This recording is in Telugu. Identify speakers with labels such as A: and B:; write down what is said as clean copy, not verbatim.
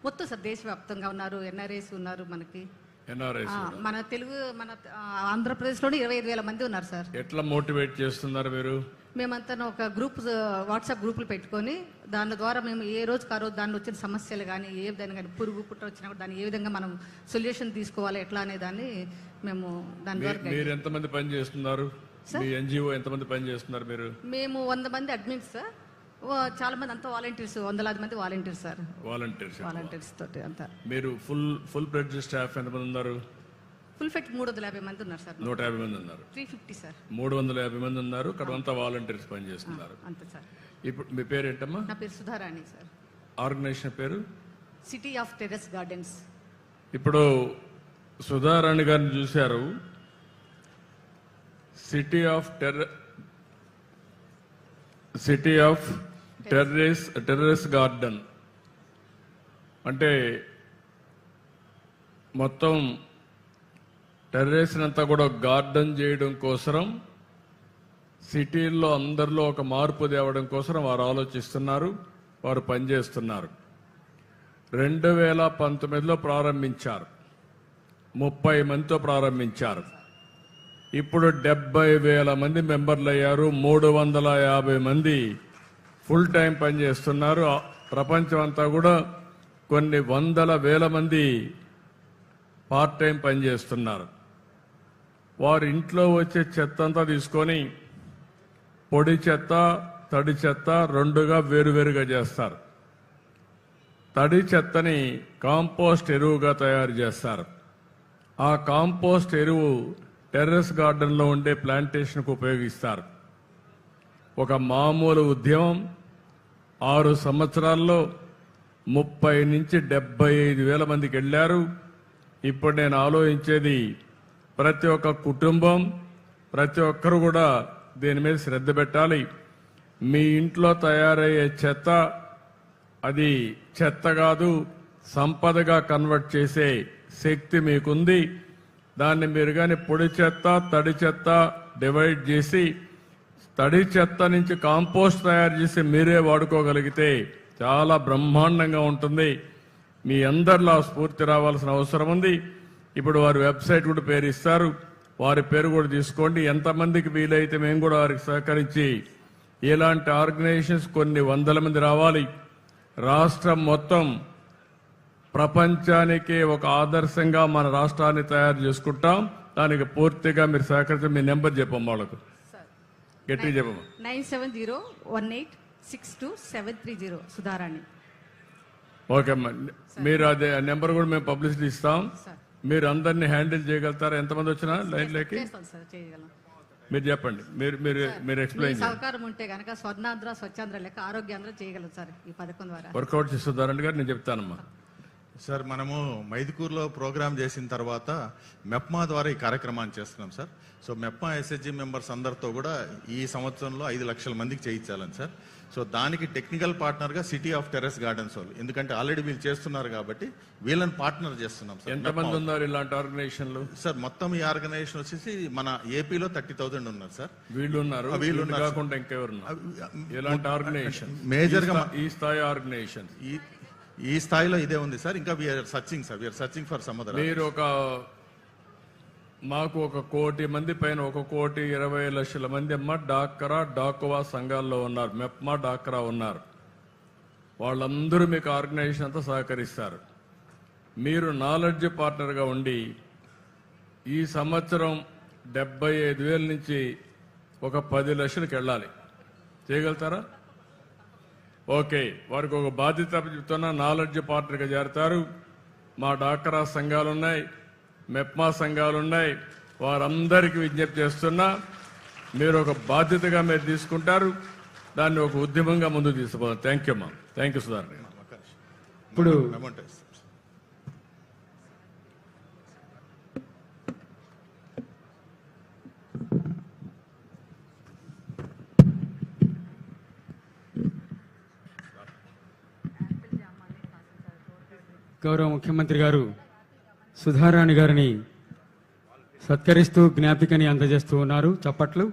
A: మొత్తం సార్ దేశవ్యాప్తంగా ఉన్నారు, ఎన్ఆర్ఐస్ ఉన్నారు. మనకి మన తెలుగు మన ఆంధ్రప్రదేశ్లోనే 25,000 మంది ఉన్నారు సార్.
B: ఎట్లా మోటివేట్ చేస్తున్నారు మీరు?
A: మేమంతా ఒక గ్రూప్ వాట్సాప్ గ్రూపులు పెట్టుకొని దాని ద్వారా మేము ఏ రోజుకి ఆ రోజు దానిలో వచ్చిన సమస్యలు కానీ ఏ విధంగా కానీ పురుగు పుట్ట వచ్చినా కూడా దాన్ని ఏ విధంగా మనం సొల్యూషన్ తీసుకోవాలి ఎట్లా అనే దాన్ని మేము దాని ద్వారా.
B: మీరు ఎంతమంది పని చేస్తున్నారు? మీ ఎన్జిఓ ఎంతమంది పని చేస్తున్నారు మీరు?
A: మేము 100 మంది అడ్మిన్స్ సార్, చాలా మంది అంతా వాలంటీర్స్, 100 మంది వాలంటీర్స్ సార్. వాలంటీర్స్ తోటి అంతా.
B: మీరు ఫుల్ ప్లెడ్జ్ స్టాఫ్ ఎంతమంది ఉన్నారు?
A: ఫుల్ ఫెట్ 350 మంది ఉన్నారు సార్.
B: 150 మంది ఉన్నారు.
A: 350 సార్.
B: 350 మంది ఉన్నారు. ఇక్కడ అంతా వాలంటీర్స్ పని చేస్తున్నారు
A: అంతే సార్.
B: ఇప్పుడు మీ పేరు ఏంటమ్మా?
A: నా పేరు సుధారాణి సార్.
B: ఆర్గనైజేషన్ పేరు
A: సిటీ ఆఫ్ టెర్రస్ గార్డెన్స్.
B: ఇప్పుడు సుధారాణి గారిని చూశారు. సిటీ ఆఫ్ టెర్రస్ గార్డెన్ అంటే మొత్తం టెర్రస్ అంతా కూడా గార్డెన్ చేయడం కోసం, సిటీల్లో అందరిలో ఒక మార్పు తేవడం కోసం వారు ఆలోచిస్తున్నారు, వారు పనిచేస్తున్నారు. 2019లో ప్రారంభించారు, 30 మందితో ప్రారంభించారు. ఇప్పుడు 70,000 మంది మెంబర్లు అయ్యారు. 350 మంది ఫుల్ టైం పనిచేస్తున్నారు. ప్రపంచం అంతా కూడా కొన్ని 100,000 మంది పార్ట్ టైం పనిచేస్తున్నారు. వారు ఇంట్లో వచ్చే చెత్త అంతా తీసుకొని పొడి చెత్త, తడి చెత్త రెండుగా వేరువేరుగా చేస్తారు. తడి చెత్తని కాంపోస్ట్ ఎరువుగా తయారు చేస్తారు. ఆ కాంపోస్ట్ ఎరువు టెర్రస్ గార్డెన్లో ఉండే ప్లాంటేషన్కు ఉపయోగిస్తారు. ఒక మామూలు ఉద్యమం 6 సంవత్సరాల్లో 30 నుంచి 75,000 మందికి వెళ్ళారు. ఇప్పుడు నేను ఆలోచించేది ప్రతి ఒక్క కుటుంబం, ప్రతి ఒక్కరు కూడా దీని మీద శ్రద్ధ పెట్టాలి. మీ ఇంట్లో తయారయ్యే చెత్త అది చెత్త కాదు, సంపదగా కన్వర్ట్ చేసే శక్తి మీకుంది. దాన్ని మీరు కానీ పొడి చెత్త, తడి చెత్త డివైడ్ చేసి తడి చెత్త నుంచి కాంపోస్ట్ తయారు చేసి మీరే వాడుకోగలిగితే చాలా బ్రహ్మాండంగా ఉంటుంది. మీ అందరిలో స్ఫూర్తి రావాల్సిన అవసరం ఉంది. ఇప్పుడు వారి వెబ్సైట్ కూడా పేరు ఇస్తారు, వారి పేరు కూడా తీసుకోండి. ఎంతమందికి వీలైతే మేము కూడా వారికి సహకరించి ఇలాంటి ఆర్గనైజేషన్స్ కొన్ని 100 మంది రావాలి. రాష్ట్రం మొత్తం ప్రపంచానికి ఒక ఆదర్శంగా మన రాష్ట్రాన్ని తయారు చేసుకుంటాం. దానికి పూర్తిగా మీరు సహకరించి మీ నెంబర్ చెప్పమ్మా, వాళ్ళకు గట్టిగా చెప్పమ్మా.
A: 9701862730 సుధారాణి.
B: ఓకే అమ్మా, మీరు అదే నెంబర్ కూడా మేము పబ్లిసిటీ ఇస్తాం. మీరు అందరినీ హ్యాండిల్ చేయగలుగుతారా? ఎంతమంది వచ్చినా లైన్లోకి మీరు చెప్పండి. మీరు ఎక్స్ప్లెయిన్
A: సహకారం ఉంటే కనుక స్వర్ణాంధ్ర, స్వచ్ఛాంధ్ర లెక్క ఆరోగ్యాంధ్ర చేయగలరు సార్. ఈ పథకం ద్వారా
B: వర్కౌట్ చేస్తున్నారండి గారు, నేను చెప్తానమ్మా.
C: సార్, మనము మైదుకూరులో ప్రోగ్రామ్ చేసిన తర్వాత మెప్మా ద్వారా ఈ కార్యక్రమాన్ని చేస్తున్నాం sir. So MEPMA SHG members అందరితో కూడా ఈ సంవత్సరంలో 5 లక్షల మందికి చేయించాలని సార్. సో దానికి టెక్నికల్ పార్ట్నర్గా సిటీ ఆఫ్ టెర్రస్ గార్డెన్స్ వాళ్ళు, ఎందుకంటే ఆల్రెడీ వీళ్ళు చేస్తున్నారు కాబట్టి వీళ్ళని పార్ట్నర్ చేస్తున్నాం సార్.
B: ఎంతమంది ఉన్నారు ఇలాంటి ఆర్గనైజేషన్లు?
C: సార్ మొత్తం ఈ ఆర్గనైజేషన్ వచ్చేసి మన ఏపీలో 30,000 ఉన్నారు సార్.
B: వీళ్ళు కాకుండా ఇంకెవరు ఇలాంటి ఆర్గనైజేషన్
C: మేజర్ గా
B: ఈ స్థాయి ఆర్గనైజేషన్
C: ఈ స్థాయిలో ఇదే ఉంది సార్. ఇంకా we're searching for some other.
B: మీరు మాకు 1 కోటి మంది పైన 1,20,00,000 మంది అమ్మ డాక్వా సంఘాల్లో ఉన్నారు. మెప్మా డాక్రా ఉన్నారు. వాళ్ళందరూ మీకు ఆర్గనైజేషన్ అంతా సహకరిస్తారు. మీరు నాలెడ్జ్ పార్ట్నర్గా ఉండి ఈ సంవత్సరం 75,000 నుంచి 10 లక్షలకు వెళ్ళాలి. చేయగలుగుతారా? ఓకే, వారికి ఒక బాధ్యత చెప్తున్నా. నాలెడ్జ్ పార్ట్నర్గా చేరతారు. మా డాక్రా సంఘాలు ఉన్నాయి, మెప్మా సంఘాలు ఉన్నాయి. వారందరికీ విజ్ఞప్తి చేస్తున్నా, మీరు ఒక బాధ్యతగా మీరు తీసుకుంటారు. దాన్ని ఒక ఉద్యమంగా ముందుకు తీసుకుపోతారు. థ్యాంక్ యూ అమ్మా. Thank you Sudhar.
C: ఇప్పుడు
D: గౌరవ ముఖ్యమంత్రి గారు సుధారాణి గారిని సత్కరిస్తూ జ్ఞాపికని అందజేస్తూ ఉన్నారు. చప్పట్లు.